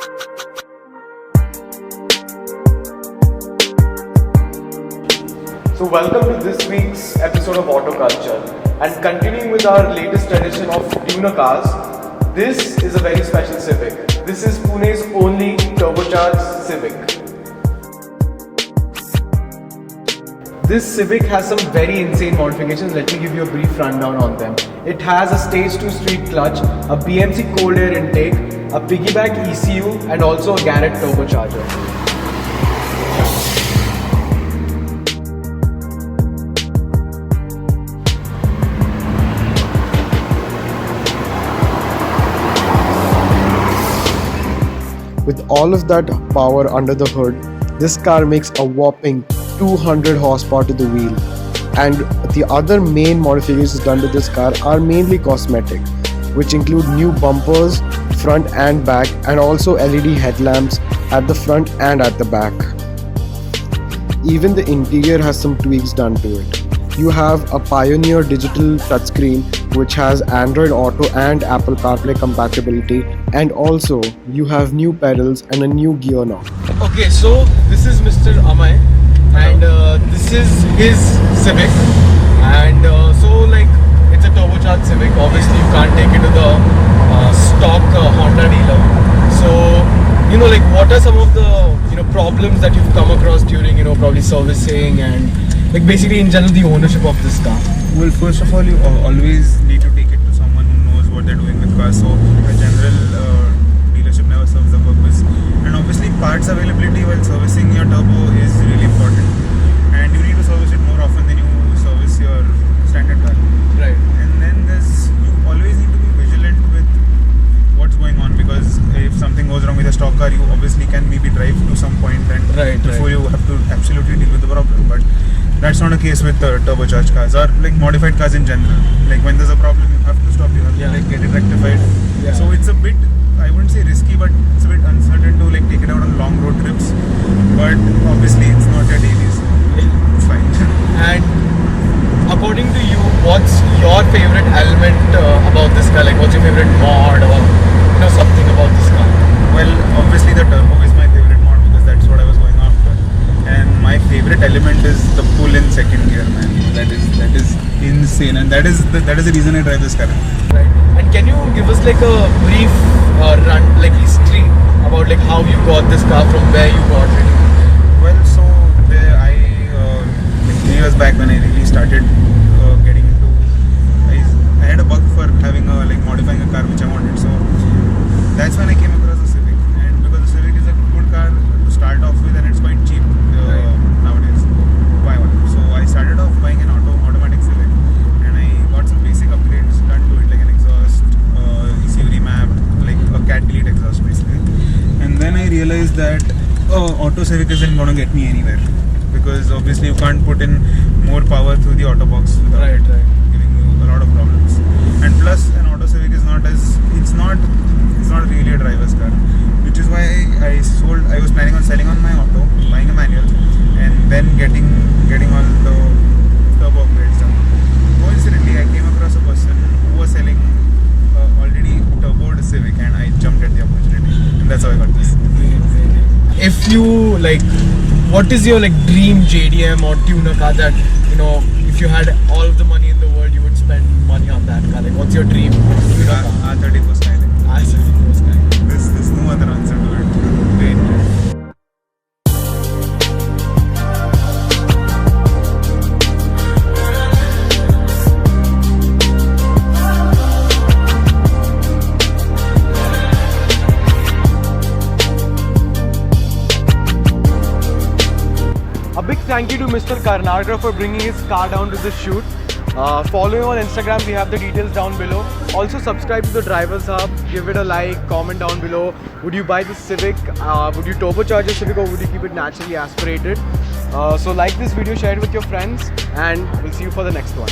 So welcome to this week's episode of Autoculture, and continuing with our latest tradition of tuner cars, this is a very special Civic. This is Pune's only turbocharged Civic. This Civic has some very insane modifications. Let me give you a brief rundown on them. It has a stage 2 street clutch, a BMC cold air intake, a piggyback ECU, and also a Garrett turbocharger. With all of that power under the hood, this car makes a whopping 200 horsepower to the wheel. And the other main modifications done to this car are mainly cosmetic, which include new bumpers, front and back, and also LED headlamps at the front and at the back. Even the interior has some tweaks done to it. You have a Pioneer digital touchscreen which has Android Auto and Apple CarPlay compatibility, and also you have new pedals and a new gear knob. Okay, so this is Mr. Ameya, and this is his Civic, and so like it's a turbocharged Civic. Obviously you can't take it to the stock Honda dealer. So like what are some of the problems that you've come across during probably servicing and like basically in general the ownership of this car? Well, first of all, you always need to take it to someone who knows what they're doing with cars. So a general dealership never serves the purpose. And obviously parts availability while servicing your turbo is really important. And you need to service it more often than you service your standard car. Right. And then you always need to be vigilant with what's going on, because if something goes wrong with a stock car, you obviously can maybe drive to some point and before you have to absolutely deal with the problem. But that's not the case with turbocharged cars or like modified cars in general. Like when there's a problem, you have to stop, you have to like get it rectified. Yeah. So it's a bit, I wouldn't say risky, but it's a bit uncertain to like take it out on long road trips. But obviously it's not your daily, so it's fine. And according to you, what's your favorite element about this car? Like what's your favorite mod or something about this car? Well, obviously the turbo is my favorite mod because that's what I was going after. And my favorite element is the pull in second gear, man. That is insane, and that is the reason I drive this car. Right. And can you give us like a brief history about like how you got this car, from where you got it? Well, so I 3 years back when I really started getting into, I had a bug for having modifying a car which I wanted. So that's when I came across the Civic, and because the Civic is a good car to start off with, and it's quite cheap nowadays to buy one. So I started off buying an automatic Civic, and I got some basic upgrades done to it, like an exhaust, ECU remapped, like a cat delete exhaust basically. And then I realized that auto Civic isn't going to get me anywhere, because obviously you can't put in more power through the auto box without giving you a lot of problems. And plus, an auto Civic is not really a driver's car, which is why I was planning on selling on my auto, buying a manual, and then getting all the turbo upgrades done. Coincidentally, I came across a person who was selling already turboed Civic, and I jumped at the opportunity, and that's how I got this. If you what is your dream JDM or tuner car that if you had all of the money in the world you would spend money on that car? Like what's your dream tuner car? R34 Skyline. R34 Skyline. There's no other answer to it. Great. A big thank you to Mr. Karnalkar for bringing his car down to the shoot. Follow him on Instagram, we have the details down below. Also subscribe to the Drivers Hub, give it a like, comment down below. Would you buy the Civic? Would you turbocharge your Civic, or would you keep it naturally aspirated? So like this video, share it with your friends, and we'll see you for the next one.